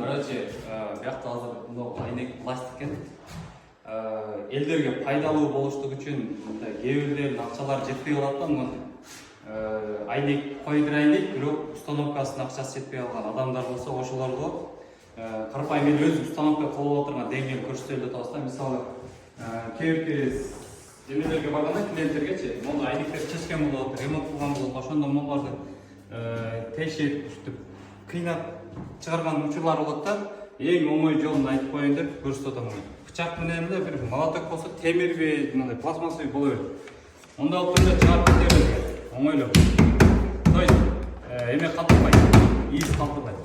Короче, бияқта азыр мынау айнек пластик екен. Элдерге пайдалуу болуштук үчүн кээ бирлердин акчалары жетпей калат да. Айнек койдурайын дейт, бирок установкасынын акчасы жетпей калган адамдар болсо ошолорго карапайым эле өз установка кылып отурган деңгээл көрсөтөлүп атабыз да. Мисалы кээ бир эмелерге барганда клиенттергечи мону айнектер чечкен болот, ремонт кылган болот, ошондо монголорду тешип ушинтип кыйнап чыгарган учурлар болот да. Эң оңой жолун айтып коеюн деп көрсөтүп атам. Бычак менен эле бир молоток болсо темирби, мындай пластмассовый боло берет. Онда алып келип чыгарып кете берет. Оңойлоп. То есть эме калтырбайт, ийиз калтырбайт.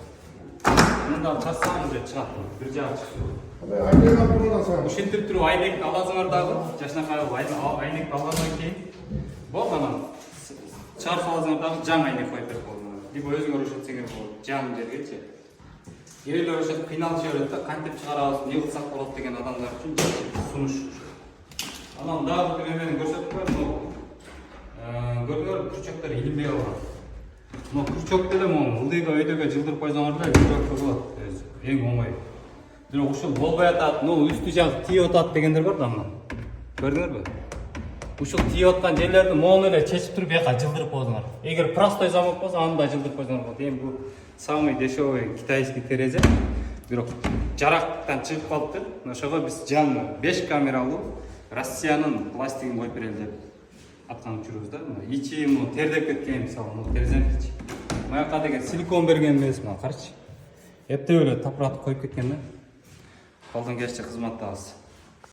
Мында чарсаң уже чыгат. Бир жагы чыгат. Айнек алып турган ушинтип туруп айнек аласыңар дагы, жашынакай айнек алгандан кийин болду анан чыгарып саласыңар дагы жаңы айнек коюп берип болду. Либо өзүңөр ошентсеңер болот, жаңы жергечи. Элдер ошентип кыйналышып берет да, кантип чыгарабыз, эмне кылсак болот деген адамдар үчүн сунуш. Анан дагы бир эмени көрсөтүп коем. Көрдүңөр, күрчөктөр илинбей калган. Мына күрчөк деле могу ылдыйга өйдөгө жылдырып койсоңор деле күрчөк болот. Эң оңой. Бирок ушул болбой атат, үстү жагы тийип атат дегендер бар да мына. Көрдүңөрбү? Ушул тийип аткан жерлерди мону эле чечип туруп бияка жылдырып койсоңор. Эгер простой замок болсо аны да жылдырып койсоңор болот. Эми бул самый дешевый китайский терезе. Бирок жарактан чыгып калыптыр. Ошого биз жаңы 5 камералуу Россиянын пластигин коюп берели деп аткан учурубуз да. Ичи тердеп кеткен, мисалы, терезенин ичи. Маяка деген силикон берген эмес, мына карачы. Эптеп эле тапыратып коюп кеткен да. Колдон келишинче кызматтабыз.